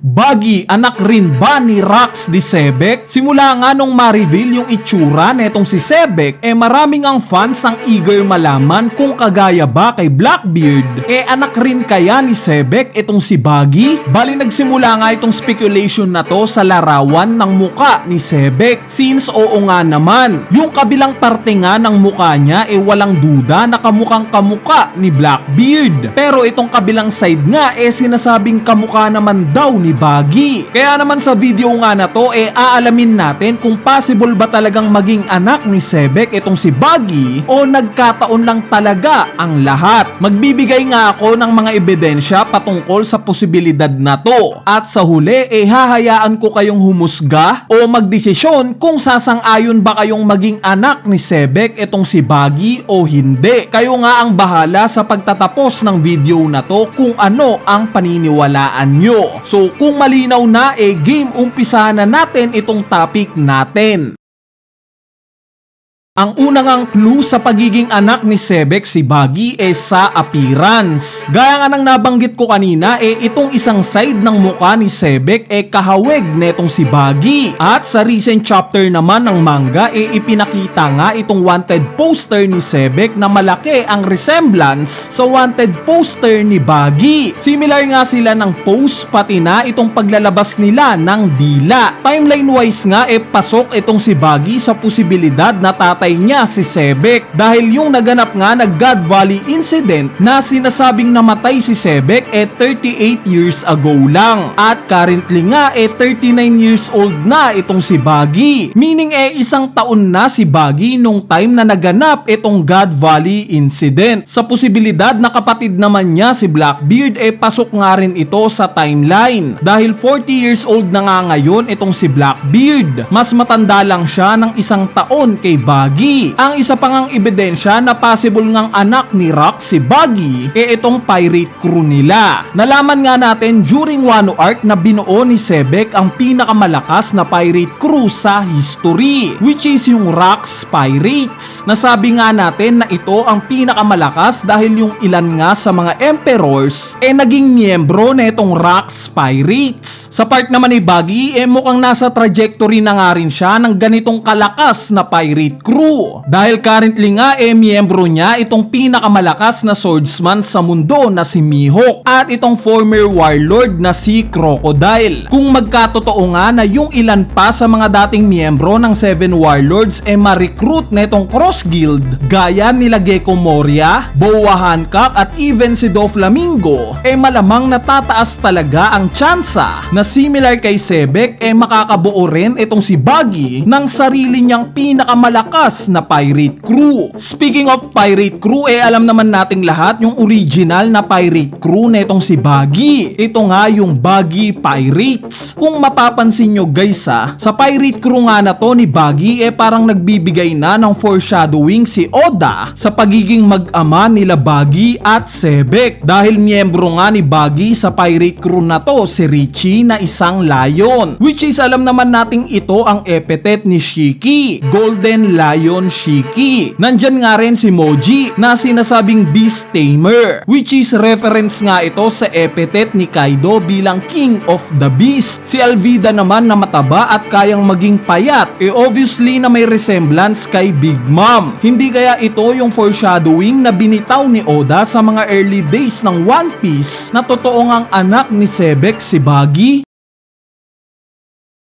Buggy, anak rin ba ni Rox di Sebek? Simula nga nung ma-reveal yung itsura netong si Sebek, maraming ang fans ang eager malaman kung kagaya ba kay Blackbeard. Anak rin kaya ni Sebek itong si Buggy? Bali nagsimula nga itong speculation na to sa larawan ng muka ni Sebek. Since oo nga naman, yung kabilang parte nga ng muka niya walang duda na kamukhang kamuka ni Blackbeard. Pero itong kabilang side nga sinasabing kamuka naman daw ni Buggy. Kaya naman sa video nga na to aalamin natin kung possible ba talagang maging anak ni Sebek itong si Buggy o nagkataon lang talaga ang lahat. Magbibigay nga ako ng mga ebidensya patungkol sa posibilidad na to. At sa huli hahayaan ko kayong humusga o magdesisyon kung sasang-ayon ba kayong maging anak ni Sebek itong si Buggy o hindi. Kayo nga ang bahala sa pagtatapos ng video na to kung ano ang paniniwalaan nyo. So kung malinaw na game umpisahan na natin itong topic natin. Ang unang clue sa pagiging anak ni Sebek si Buggy sa appearance. Gaya nga nang nabanggit ko kanina itong isang side ng mukha ni Sebek kahawig netong si Buggy. At sa recent chapter naman ng manga ipinakita nga itong wanted poster ni Sebek na malaki ang resemblance sa wanted poster ni Buggy. Similar nga sila ng pose pati na itong paglalabas nila ng dila. Timeline wise nga pasok itong si Buggy sa posibilidad na tatay niya si Sebek dahil yung naganap nga na God Valley incident na sinasabing namatay si Sebek 38 years ago lang at currently nga 39 years old na itong si Buggy, meaning isang taon na si Buggy nung time na naganap itong God Valley incident. Sa posibilidad na kapatid naman niya si Blackbeard pasok nga rin ito sa timeline dahil 40 years old na nga ngayon itong si Blackbeard, mas matanda lang siya ng isang taon kay Buggy. Ang isa pang ang ebidensya na possible ngang anak ni Rox si Buggy itong pirate crew nila. Nalaman nga natin during Wano arc na binuo ni Sebek ang pinakamalakas na pirate crew sa history, which is yung Rox Pirates. Nasabi nga natin na ito ang pinakamalakas dahil yung ilan nga sa mga emperors naging miyembro na itong Rox Pirates. Sa part naman ni Buggy mukhang nasa trajectory na nga rin siya ng ganitong kalakas na pirate crew. Dahil currently nga miyembro niya itong pinakamalakas na swordsman sa mundo na si Mihawk at itong former warlord na si Crocodile. Kung magkatotoo nga na yung ilan pa sa mga dating miyembro ng Seven Warlords ma-recruit na itong Cross Guild gaya nila Gecko Moria, Boa Hancock at even si Doflamingo malamang natataas talaga ang tsansa na similar kay Sebek makakabuo rin itong si Buggy ng sarili niyang pinakamalakas na pirate crew. Speaking of pirate crew alam naman nating lahat yung original na pirate crew na itong si Buggy. Ito nga yung Buggy Pirates. Kung mapapansin nyo guys sa pirate crew nga na to ni Buggy parang nagbibigay na ng foreshadowing si Oda sa pagiging mag-ama nila Buggy at Sebek dahil miyembro nga ni Buggy sa pirate crew na to si Richie na isang lion, which is alam naman nating ito ang epithet ni Shiki, Golden Lion Shiki. Nandyan nga rin si Moji na sinasabing Beast Tamer, which is reference nga ito sa epithet ni Kaido bilang King of the Beast. Si Alvida naman na mataba at kayang maging payat obviously na may resemblance kay Big Mom. Hindi kaya ito yung foreshadowing na binitaw ni Oda sa mga early days ng One Piece na totoo ngang anak ni Sebek si Buggy?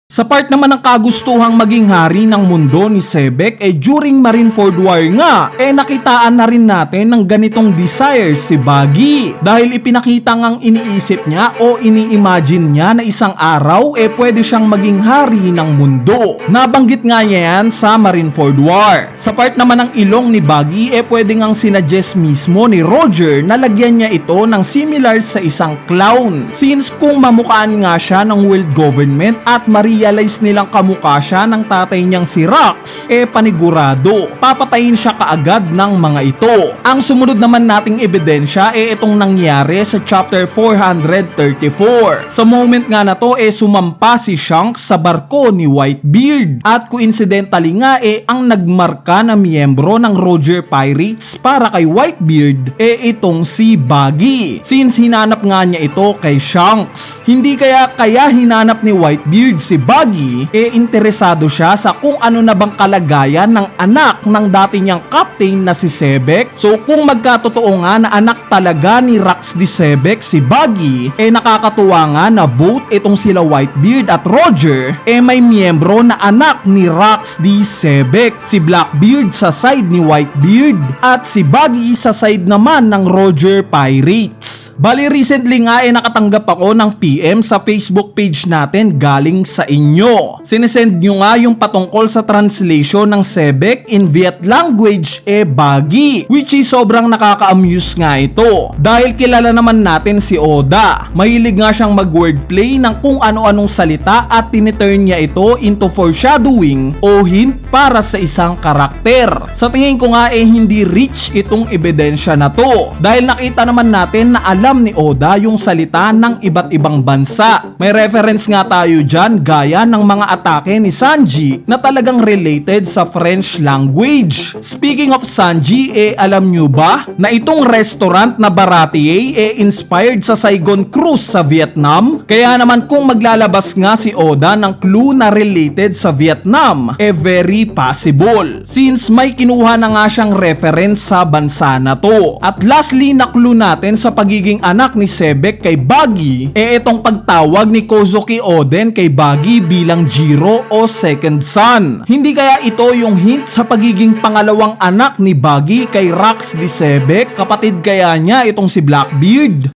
Sa part naman ng kagustuhang maging hari ng mundo ni Sebek during Marineford War nga nakitaan na rin natin ng ganitong desire si Buggy dahil ipinakita ngang iniisip niya o ini-imagine niya na isang araw pwede siyang maging hari ng mundo. Nabanggit nga niya yan sa Marineford War. Sa part naman ng ilong ni Buggy pwede ngang sinuggest mismo ni Roger na lagyan niya ito ng similar sa isang clown since kung mamukhaan nga siya ng world government at marine ma-realize nilang kamukha siya ng tatay niyang si Rax, panigurado papatayin siya kaagad ng mga ito. Ang sumunod naman nating ebidensya itong nangyari sa chapter 434. Sa moment nga na to sumampa si Shanks sa barko ni Whitebeard at coincidentally nga ang nagmarka na miyembro ng Roger Pirates para kay Whitebeard itong si Buggy. Since hinanap nga niya ito kay Shanks, hindi kaya hinanap ni Whitebeard si Buggy, interesado siya sa kung ano na bang kalagayan ng anak ng dati niyang captain na si Sebek. So kung magkatotoo nga na anak talaga ni Rax D. Sebek si Buggy, nakakatuwa nga na both itong sila Whitebeard at Roger may miyembro na anak ni Rax D. Sebek, si Blackbeard sa side ni Whitebeard at si Buggy sa side naman ng Roger Pirates. Bali recently nga nakatanggap ako ng PM sa Facebook page natin galing sa inyo. Sinesend nyo nga yung patungkol sa translation ng Sebek in Viet language Buggy, which is sobrang nakaka-amuse nga ito dahil kilala naman natin si Oda. Mahilig nga siyang mag-wordplay ng kung ano-anong salita at tiniturn niya ito into foreshadowing o hint para sa isang karakter. Sa tingin ko nga hindi rich itong ebidensya na to dahil nakita naman natin na alam ni Oda yung salita ng iba't ibang bansa. May reference nga tayo dyan gaya ng mga atake ni Sanji na talagang related sa French language. Speaking of Sanji, alam nyo ba na itong restaurant na Baratier inspired sa Saigon Cruise sa Vietnam? Kaya naman kung maglalabas nga si Oda ng clue na related sa Vietnam, very possible since may kinuha na nga siyang reference sa bansa na to. At lastly na clue natin sa pagiging anak ni Sebek kay Buggy itong pagtawag ni Kozuki Oden kay Buggy bilang Jiro o second son. Hindi kaya ito yung hint sa pagiging pangalawang anak ni Buggy kay Rax D. Sebek? Kapatid kaya niya itong si Blackbeard?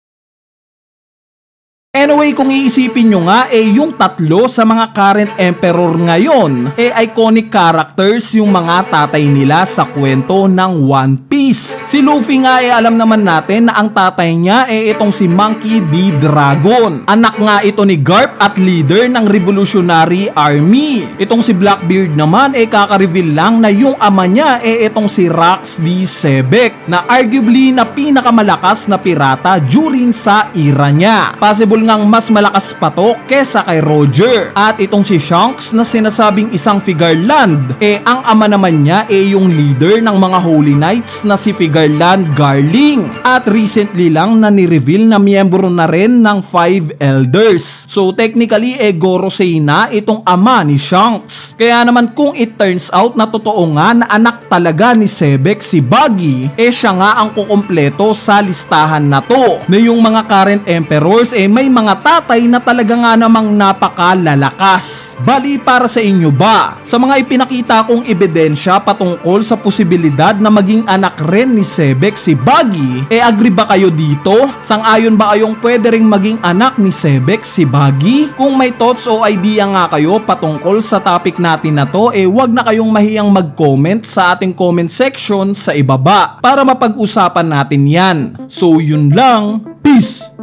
Anyway, kung iisipin nyo nga yung tatlo sa mga current emperor ngayon iconic characters yung mga tatay nila sa kwento ng One Piece. Si Luffy nga alam naman natin na ang tatay niya itong si Monkey D. Dragon. Anak nga ito ni Garp at leader ng Revolutionary Army. Itong si Blackbeard naman kaka-reveal lang na yung ama niya itong si Rax D. Sebek na arguably na pinakamalakas na pirata during sa era niya. Possible ngang mas malakas pa to kesa kay Roger. At itong si Shanks na sinasabing isang Figarland ang ama naman niya yung leader ng mga Holy Knights na si Figarland Garling. At recently lang na ni-reveal na miyembro na rin ng 5 Elders. So technically Gorosei na itong ama ni Shanks. Kaya naman kung it turns out na totoo nga na anak talaga ni Sebek si Buggy, siya nga ang kukumpleto sa listahan na to na yung mga current emperors may mga tatay na talaga nga namang napakalalakas. Bali para sa inyo ba? Sa mga ipinakita kong ebidensya patungkol sa posibilidad na maging anak rin ni Sebek si Buggy, agree ba kayo dito? Sang-ayon ba kayong pwede ring maging anak ni Sebek si Buggy? Kung may thoughts o idea nga kayo patungkol sa topic natin na to, wag na kayong mahiyang mag-comment sa ating comment section sa ibaba para mapag-usapan natin yan. So yun lang, peace!